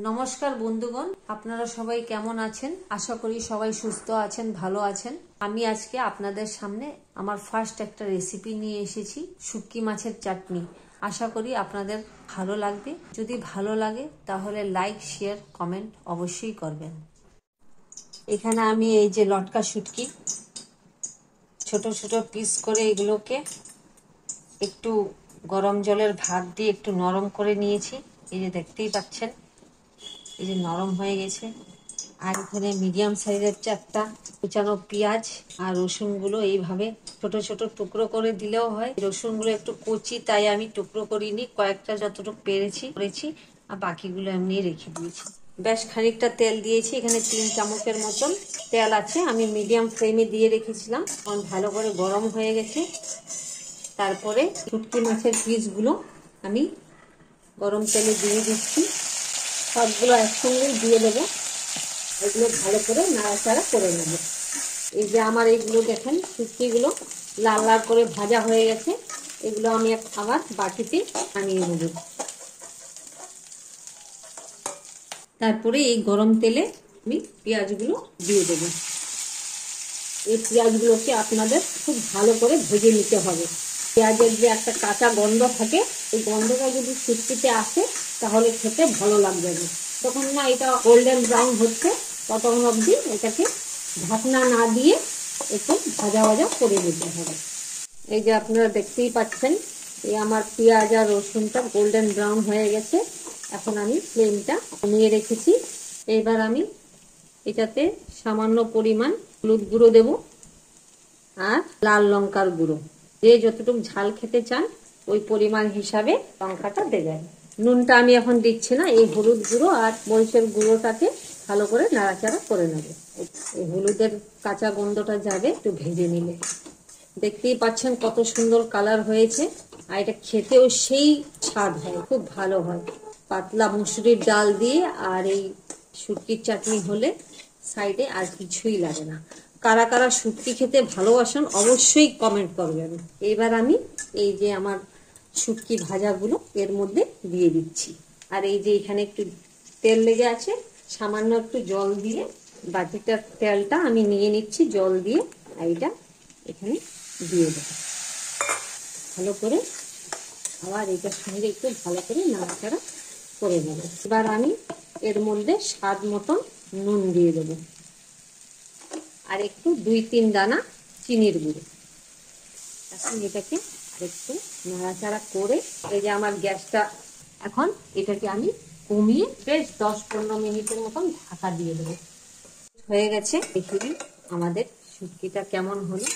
নমস্কার বন্ধুগণ, আপনারা সবাই কেমন আছেন? আশা করি সবাই সুস্থ আছেন, ভালো আছেন। আমি আজকে আপনাদের সামনে আমার ফার্স্ট একটা রেসিপি নিয়ে এসেছি, শুটকি মাছের চাটনি। আশা করি আপনাদের ভালো লাগবে। যদি ভালো লাগে তাহলে লাইক, শেয়ার, কমেন্ট অবশ্যই করবেন। এখানে আমি এই যে লটকা শুটকি ছোট ছোট পিস করে এগুলোকে একটু গরম জলের ভাত দিয়ে একটু নরম করে নিয়েছি। এই যে দেখতেই পাচ্ছেন, এই যে নরম হয়ে গেছে। আর এখানে মিডিয়াম সাইজের 4টা কুচানো পেঁয়াজ আর রসুনগুলো এইভাবে ছোট ছোট টুকরো করে দিলেও হয়। রসুনগুলো একটু কচি, তাই আমি টুকরো করিনি, কয়েকটা যতটুকু করেছি আর বাকিগুলো এমনি রেখে দিয়েছি। বেশ খানিকটা তেল দিয়েছি, এখানে 3 চামচের মতন তেল আছে। আমি মিডিয়াম ফ্লেমে দিয়ে রেখেছিলাম, কারণ ভালো করে গরম হয়ে গেছে। তারপরে শুটকি মাছের পিসগুলো আমি গরম তেলে দিয়ে দিচ্ছি। সবগুলো একসঙ্গেই দিয়ে দেবো। এগুলো ভালো করে নাড়াচাড়া করে নেব। এই যে আমার এইগুলো দেখেন, শুটকিগুলো লাল লাল করে ভাজা হয়ে গেছে। এগুলো আমি আবার বাটিতে নামিয়ে নেব। তারপরে এই গরম তেলে আমি পেঁয়াজগুলো দিয়ে দেব। এই পেঁয়াজগুলোকে আপনাদের খুব ভালো করে ভেজে নিতে হবে। পেঁয়াজের যে একটা কাঁচা গন্ধ থাকে, এই গন্ধটা যদি শুটকিতে আসে তাহলে খেতে ভালো লাগবে না। তখন না এটা গোল্ডেন ব্রাউন হচ্ছে, ততক্ষণ অবধি এটাকে ঢাকনা না দিয়ে একটু ভাজা ভাজা করে নিতে হবে। এই যে আপনারা দেখতেই পাচ্ছেন, এই আমার পেঁয়াজ আর রসুনটা গোল্ডেন ব্রাউন হয়ে গেছে। এখন আমি ফ্লেমটা কমিয়ে রেখেছি। এবার আমি এটাতে সামান্য পরিমাণ হলুদ গুঁড়ো দেব আর লাল লঙ্কার গুঁড়ো। যে যতটুকু ঝাল খেতে চান ওই পরিমাণ হিসাবে লঙ্কাটা দেবেন। নুনটা আমি এখন দিচ্ছি না। এই হলুদ গুঁড়ো আর মরিচের গুঁড়োটাকে ভালো করে নাড়াচাড়া করে নেব। এই হলুদের কাঁচা গন্ধটা যাবে একটু ভেজে নিলে। দেখতেই পাচ্ছেন কত সুন্দর কালার হয়েছে। আর এটা খেতেও সেই স্বাদ হয়, খুব ভালো হয়। পাতলা মুসুরির ডাল দিয়ে আর এই শুটকির চাটনি হলে সাইডে আর কিছুই লাগে না। কারা কারা শুটকি খেতে ভালোবাসেন অবশ্যই কমেন্ট করবেন। এবার আমি এই যে আমার শুটকি ভাজাগুলো এর মধ্যে দিয়ে দিচ্ছি। আর এই যে এখানে একটু তেল লেগে আছে, সামান্য একটু জল দিয়ে বাটিটার তেলটা আমি নিয়ে নিচ্ছি জল দিয়ে। এইটা এখানে দিয়ে দেবো ভালো করে। আবার এটার সঙ্গে একটু ভালো করে নাড়াচাড়া করে নেব। এবার আমি এর মধ্যে স্বাদ মতন নুন দিয়ে দেবো আর একটু 2-3 দানা চিনির গুঁড়ো। এখন এটাকে আরেকটু নাড়াচাড়া করে, এই যে আমার গ্যাসটা, এখন এটাকে আমি কমিয়ে বেশ 10-15 মিনিটের মতন ঢাকা দিয়ে দেবো। হয়ে গেছে, দেখি আমাদের শুটকিটা কেমন হলো।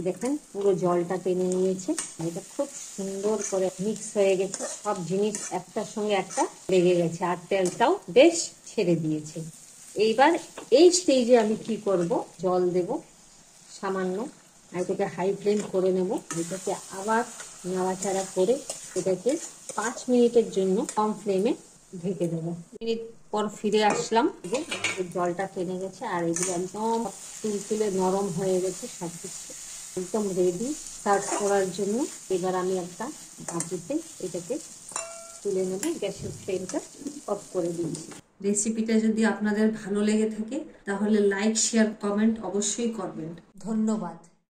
দেখেন পুরো জলটা টেনে নিয়েছে। এটা খুব সুন্দর করে মিক্স হয়ে গেছে, সব জিনিস একটার সঙ্গে একটা লেগে গেছে আর তেলটাও বেশ ছেড়ে দিয়েছে। এইবার এই স্টেজে আমি কি করব, জল দেব সামান্য। এটাকে হাই ফ্লেম করে নেব। এটাকে আবার নাড়াচাড়া করে এটাকে 5 মিনিটের জন্য কম ফ্লেমে ঢেকে দেবো। মিনিট পর ফিরে আসলাম, যে জলটা টেনে গেছে আর এগুলো একদম তুলতুলে নরম হয়ে গেছে, সব কিছু একদম রেডি সার্ভ করার জন্য। এবার আমি একটা বাটিতে এটাকে তুলে নেব। গ্যাসের ফ্লেমটা অফ করে দিচ্ছি। রেসিপিটা যদি আপনাদের ভালো লেগে থাকে তাহলে লাইক, শেয়ার, কমেন্ট অবশ্যই করবেন। ধন্যবাদ।